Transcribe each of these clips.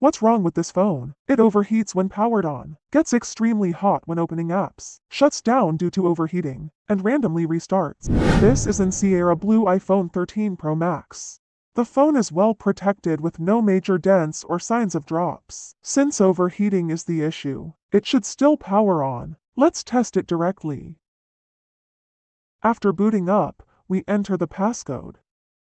What's wrong with this phone? It overheats when powered on, gets extremely hot when opening apps, shuts down due to overheating, and randomly restarts. This is an Sierra Blue iPhone 13 Pro Max. The phone is well protected with no major dents or signs of drops. Since overheating is the issue, it should still power on. Let's test it directly. After booting up, we enter the passcode.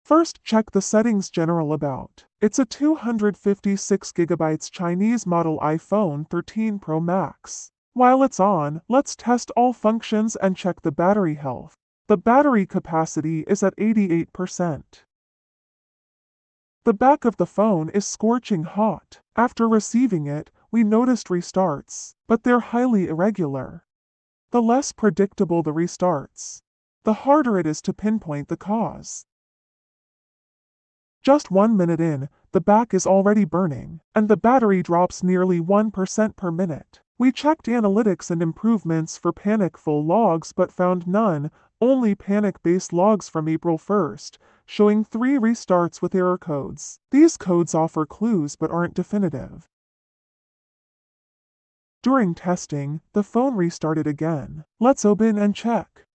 First, check the settings general about. It's a 256GB Chinese model iPhone 13 Pro Max. While it's on, let's test all functions and check the battery health. The battery capacity is at 88%. The back of the phone is scorching hot. After receiving it, we noticed restarts, but they're highly irregular. The less predictable the restarts, the harder it is to pinpoint the cause. Just 1 minute in, the back is already burning, and the battery drops nearly 1% per minute. We checked analytics and improvements for panic-full logs but found none, only panic-based logs from April 1st, showing 3 restarts with error codes. These codes offer clues but aren't definitive. During testing, the phone restarted again. Let's open and check.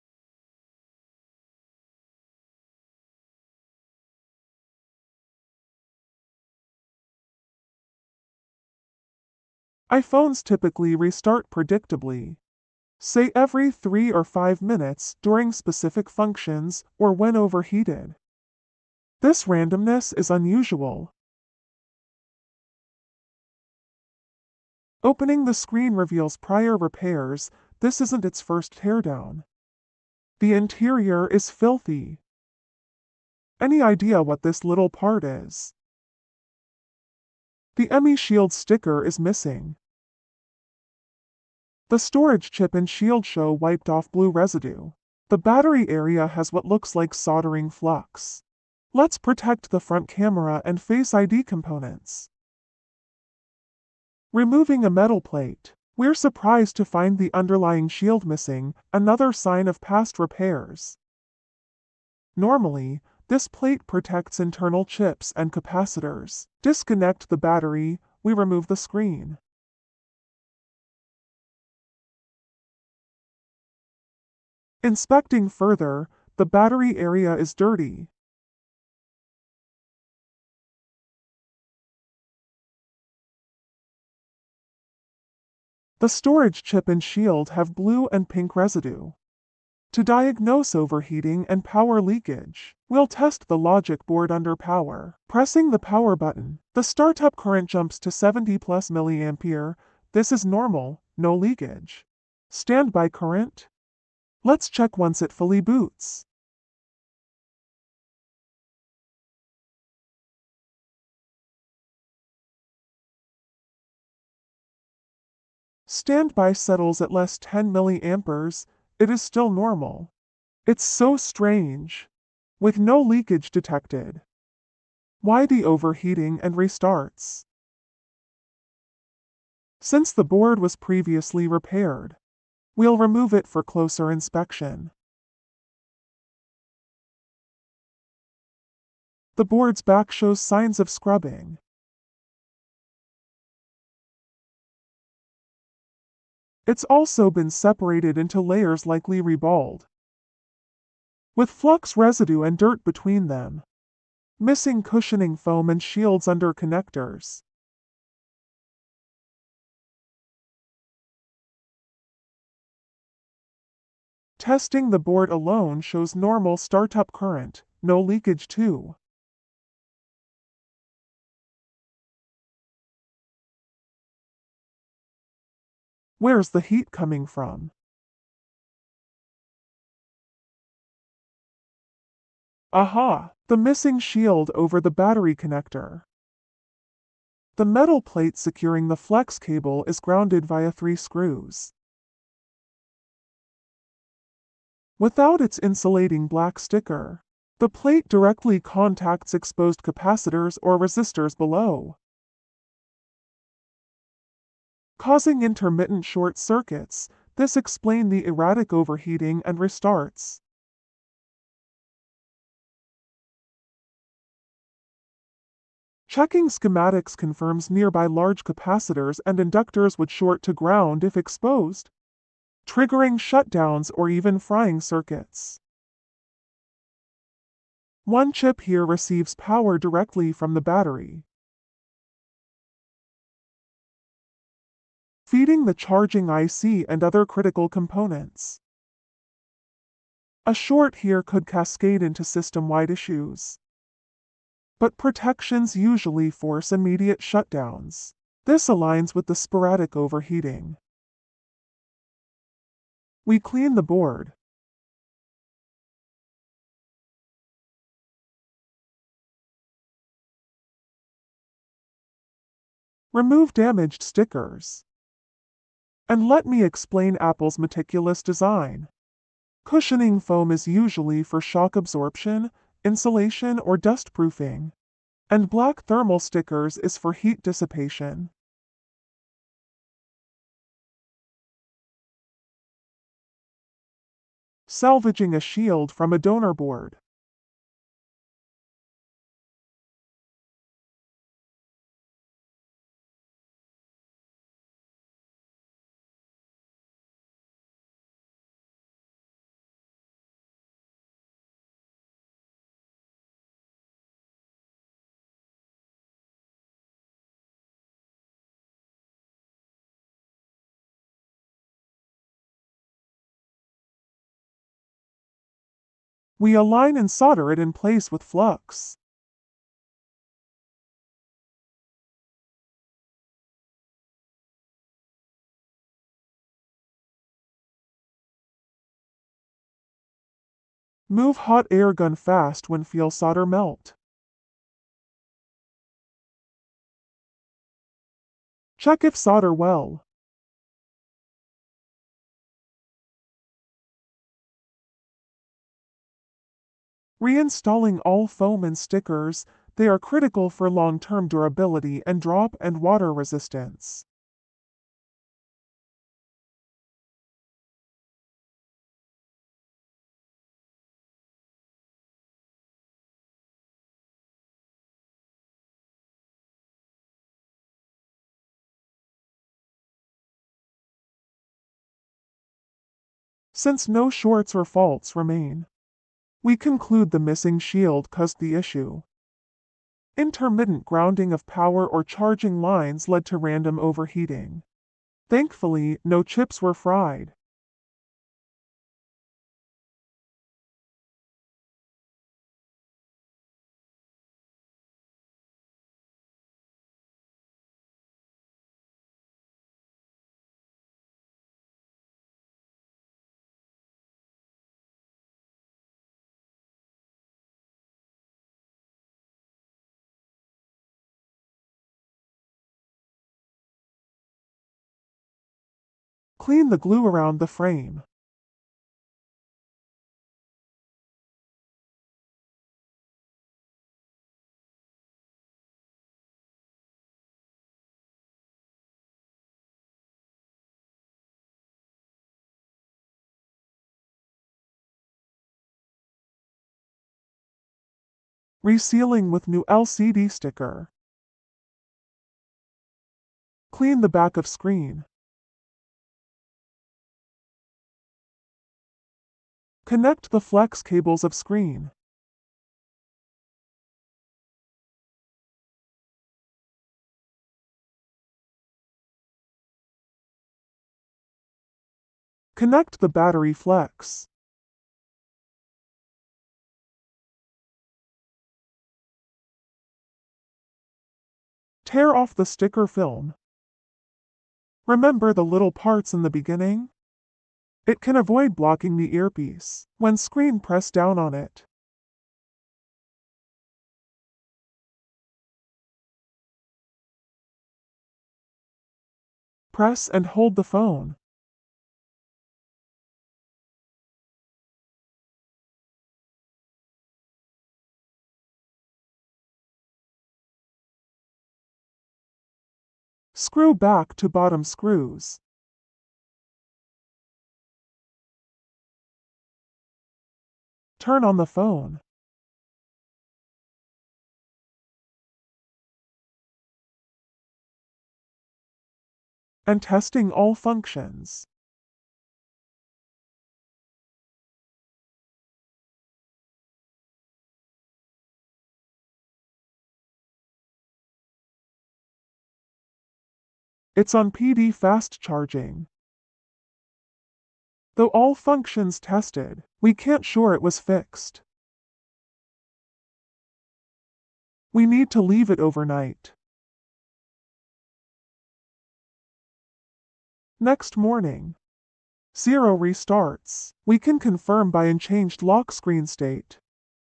iPhones typically restart predictably, say every 3 or 5 minutes during specific functions or when overheated. This randomness is unusual. Opening the screen reveals prior repairs. This isn't its first teardown. The interior is filthy. Any idea what this little part is? The ME Shield sticker is missing. The storage chip and shield show wiped off blue residue. The battery area has what looks like soldering flux. Let's protect the front camera and Face ID components. Removing a metal plate, we're surprised to find the underlying shield missing, another sign of past repairs. Normally, this plate protects internal chips and capacitors. Disconnect the battery, we remove the screen. Inspecting further, the battery area is dirty. The storage chip and shield have blue and pink residue. To diagnose overheating and power leakage, we'll test the logic board under power. Pressing the power button, the startup current jumps to 70 plus milliampere. This is normal, no leakage. Standby current? Let's check once it fully boots. Standby settles at less 10 milliamperes. It is still normal. It's so strange. With no leakage detected. Why the overheating and restarts? Since the board was previously repaired, we'll remove it for closer inspection. The board's back shows signs of scrubbing. It's also been separated into layers likely reballed, with flux residue and dirt between them. Missing cushioning foam and shields under connectors. Testing the board alone shows normal startup current, no leakage too. Where's the heat coming from? Aha! The missing shield over the battery connector. The metal plate securing the flex cable is grounded via 3 screws. Without its insulating black sticker, the plate directly contacts exposed capacitors or resistors below, causing intermittent short circuits. This explains the erratic overheating and restarts. Checking schematics confirms nearby large capacitors and inductors would short to ground if exposed, triggering shutdowns or even frying circuits. One chip here receives power directly from the battery, feeding the charging IC and other critical components. A short here could cascade into system-wide issues. But protections usually force immediate shutdowns. This aligns with the sporadic overheating. We clean the board. Remove damaged stickers. And let me explain Apple's meticulous design. Cushioning foam is usually for shock absorption, insulation, or dust proofing, and black thermal stickers is for heat dissipation. Salvaging a shield from a donor board. We align and solder it in place with flux. Move hot air gun fast when feel solder melt. Check if solder well. Reinstalling all foam and stickers, they are critical for long-term durability and drop and water resistance. Since no shorts or faults remain, we conclude the missing shield caused the issue. Intermittent grounding of power or charging lines led to random overheating. Thankfully, no chips were fried. Clean the glue around the frame. Resealing with new LCD sticker. Clean the back of screen. Connect the flex cables of screen. Connect the battery flex. Tear off the sticker film. Remember the little parts in the beginning? It can avoid blocking the earpiece. When screen, press down on it. Press and hold the phone. Screw back to bottom screws. Turn on the phone. and testing all functions. It's on PD fast charging. Though all functions tested, we can't sure it was fixed. We need to leave it overnight. Next morning, 0 restarts. We can confirm by unchanged lock screen state.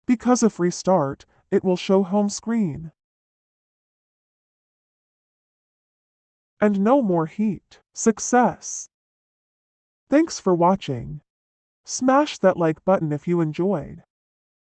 Because if restart, it will show home screen. And no more heat. Success! Thanks for watching. Smash that like button if you enjoyed.